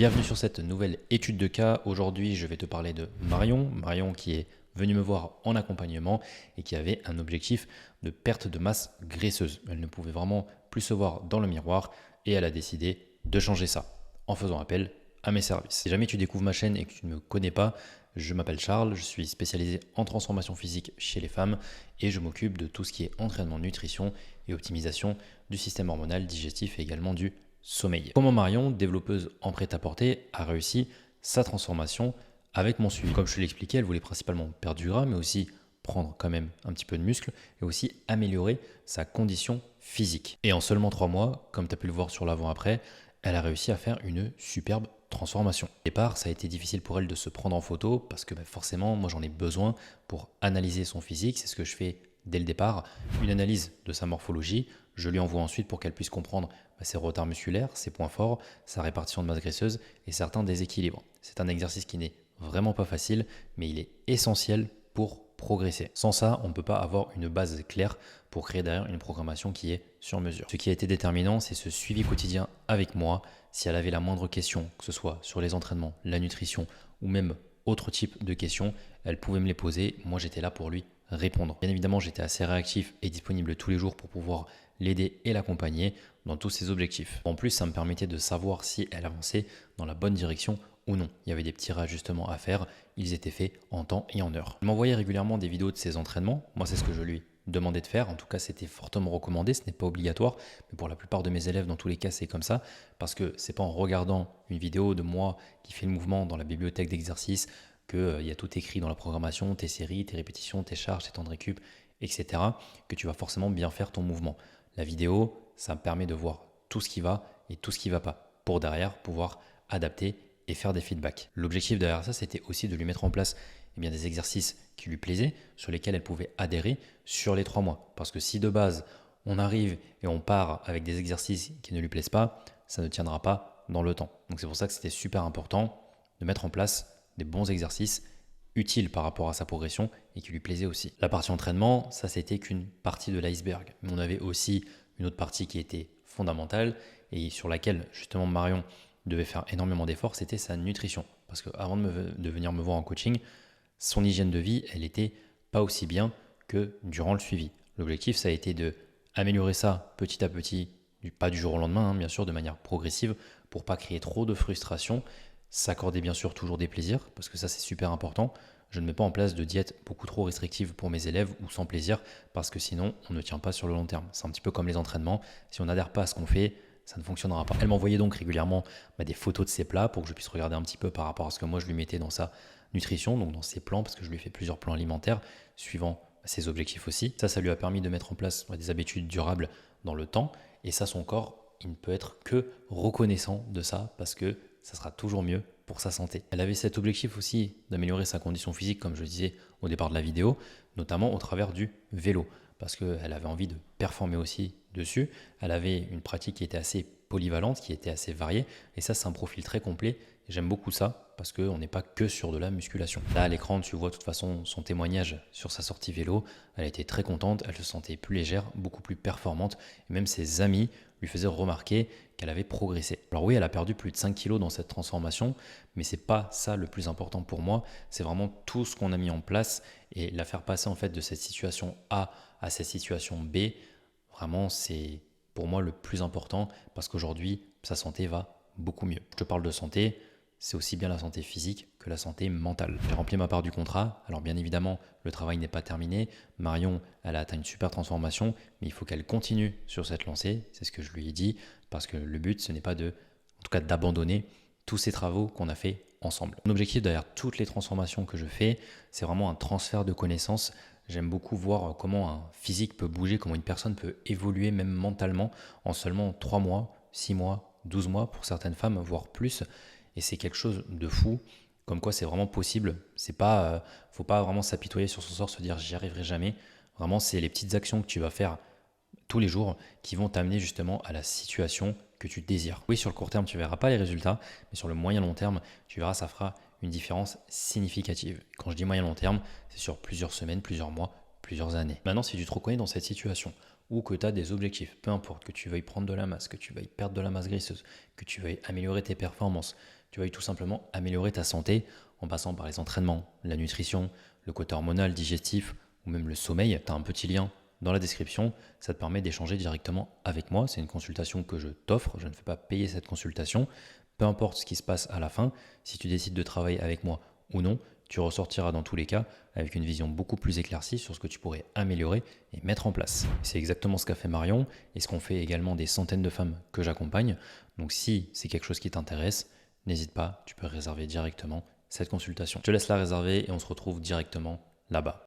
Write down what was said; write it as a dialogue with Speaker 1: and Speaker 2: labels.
Speaker 1: Bienvenue sur cette nouvelle étude de cas. Aujourd'hui, je vais te parler de Marion. Marion qui est venue me voir en accompagnement et qui avait un objectif de perte de masse graisseuse. Elle ne pouvait vraiment plus se voir dans le miroir et elle a décidé de changer ça en faisant appel à mes services. Si jamais tu découvres ma chaîne et que tu ne me connais pas, je m'appelle Charles, je suis spécialisé en transformation physique chez les femmes et je m'occupe de tout ce qui est entraînement, nutrition et optimisation du système hormonal, digestif et également du sommeil. Comment Marion, développeuse en prêt-à-porter, a réussi sa transformation avec mon suivi. Comme je te l'expliquais, elle voulait principalement perdre du gras, mais aussi prendre quand même un petit peu de muscle et aussi améliorer sa condition physique. Et en seulement 3 mois, comme tu as pu le voir sur l'avant-après, elle a réussi à faire une superbe transformation. Au départ, ça a été difficile pour elle de se prendre en photo parce que forcément, moi j'en ai besoin pour analyser son physique. C'est ce que je fais dès le départ, une analyse de sa morphologie. Je lui envoie ensuite pour qu'elle puisse comprendre ses retards musculaires, ses points forts, sa répartition de masse graisseuse et certains déséquilibres. C'est un exercice qui n'est vraiment pas facile, mais il est essentiel pour progresser. Sans ça, on ne peut pas avoir une base claire pour créer derrière une programmation qui est sur mesure. Ce qui a été déterminant, c'est ce suivi quotidien avec moi. Si elle avait la moindre question, que ce soit sur les entraînements, la nutrition ou même autre type de questions, elle pouvait me les poser. Moi, j'étais là pour lui répondre. Bien évidemment, j'étais assez réactif et disponible tous les jours pour pouvoir l'aider et l'accompagner dans tous ses objectifs. En plus, ça me permettait de savoir si elle avançait dans la bonne direction ou non. Il y avait des petits réajustements à faire, ils étaient faits en temps et en heure. Elle m'envoyait régulièrement des vidéos de ses entraînements. Moi, c'est ce que je lui demandais de faire. En tout cas, c'était fortement recommandé, ce n'est pas obligatoire, mais pour la plupart de mes élèves, dans tous les cas, c'est comme ça, parce que c'est pas en regardant une vidéo de moi qui fait le mouvement dans la bibliothèque d'exercices qu'il y a tout écrit dans la programmation, tes séries, tes répétitions, tes charges, tes temps de récup, etc., que tu vas forcément bien faire ton mouvement. La vidéo, ça me permet de voir tout ce qui va et tout ce qui ne va pas, pour derrière pouvoir adapter et faire des feedbacks. L'objectif derrière ça, c'était aussi de lui mettre en place des exercices qui lui plaisaient, sur lesquels elle pouvait adhérer sur les 3 mois. Parce que si de base, on arrive et on part avec des exercices qui ne lui plaisent pas, ça ne tiendra pas dans le temps. Donc c'est pour ça que c'était super important de mettre en place des bons exercices utiles par rapport à sa progression et qui lui plaisaient aussi. La partie entraînement, ça c'était qu'une partie de l'iceberg. Mais on avait aussi une autre partie qui était fondamentale et sur laquelle justement Marion devait faire énormément d'efforts, c'était sa nutrition. Parce qu'avant de venir me voir en coaching, son hygiène de vie, elle était pas aussi bien que durant le suivi. L'objectif, ça a été de améliorer ça petit à petit, pas du jour au lendemain, bien sûr, de manière progressive, pour pas créer trop de frustration, s'accorder bien sûr toujours des plaisirs, parce que ça c'est super important. Je ne mets pas en place de diète beaucoup trop restrictive pour mes élèves ou sans plaisir, parce que sinon on ne tient pas sur le long terme. C'est un petit peu comme les entraînements, si on n'adhère pas à ce qu'on fait, ça ne fonctionnera pas. Elle m'envoyait donc régulièrement des photos de ses plats pour que je puisse regarder un petit peu par rapport à ce que moi je lui mettais dans sa nutrition, donc dans ses plans, parce que je lui fais plusieurs plans alimentaires suivant ses objectifs aussi. Ça lui a permis de mettre en place des habitudes durables dans le temps, et ça son corps, il ne peut être que reconnaissant de ça, parce que ça sera toujours mieux pour sa santé. Elle avait cet objectif aussi d'améliorer sa condition physique, comme je le disais au départ de la vidéo, notamment au travers du vélo, parce qu'elle avait envie de performer aussi dessus. Elle avait une pratique qui était assez polyvalente, qui était assez variée, et ça c'est un profil très complet. J'aime beaucoup ça, parce qu'on n'est pas que sur de la musculation. Là à l'écran, tu vois de toute façon son témoignage sur sa sortie vélo. Elle était très contente, elle se sentait plus légère, beaucoup plus performante, et même ses amis lui faisaient remarquer qu'elle avait progressé. Alors oui, elle a perdu plus de 5 kilos dans cette transformation, mais c'est pas ça le plus important pour moi, c'est vraiment tout ce qu'on a mis en place et la faire passer en fait de cette situation A à cette situation B. Vraiment, c'est pour moi le plus important parce qu'aujourd'hui, sa santé va beaucoup mieux. Je te parle de santé, c'est aussi bien la santé physique que la santé mentale. J'ai rempli ma part du contrat, alors bien évidemment, le travail n'est pas terminé. Marion, elle a atteint une super transformation, mais il faut qu'elle continue sur cette lancée, c'est ce que je lui ai dit, parce que le but, ce n'est pas en tout cas d'abandonner tous ces travaux qu'on a fait ensemble. Mon objectif derrière toutes les transformations que je fais, c'est vraiment un transfert de connaissances. J'aime beaucoup voir comment un physique peut bouger, comment une personne peut évoluer même mentalement en seulement 3 mois, 6 mois, 12 mois pour certaines femmes, voire plus. Et c'est quelque chose de fou, comme quoi c'est vraiment possible. C'est pas, faut pas vraiment s'apitoyer sur son sort, se dire j'y arriverai jamais. Vraiment, c'est les petites actions que tu vas faire tous les jours qui vont t'amener justement à la situation que tu désires. Oui, sur le court terme, tu ne verras pas les résultats, mais sur le moyen long terme, tu verras, ça fera une différence significative. Quand je dis moyen long terme, c'est sur plusieurs semaines, plusieurs mois, plusieurs années. Maintenant, si tu te reconnais dans cette situation ou que tu as des objectifs, peu importe, que tu veuilles prendre de la masse, que tu veuilles perdre de la masse graisseuse, que tu veuilles améliorer tes performances, tu veuilles tout simplement améliorer ta santé en passant par les entraînements, la nutrition, le côté hormonal, digestif ou même le sommeil. Tu as un petit lien dans la description, ça te permet d'échanger directement avec moi. C'est une consultation que je t'offre, je ne fais pas payer cette consultation. Peu importe ce qui se passe à la fin, si tu décides de travailler avec moi ou non, tu ressortiras dans tous les cas avec une vision beaucoup plus éclaircie sur ce que tu pourrais améliorer et mettre en place. C'est exactement ce qu'a fait Marion et ce qu'ont fait également des centaines de femmes que j'accompagne. Donc si c'est quelque chose qui t'intéresse, n'hésite pas, tu peux réserver directement cette consultation. Je te laisse la réserver et on se retrouve directement là-bas.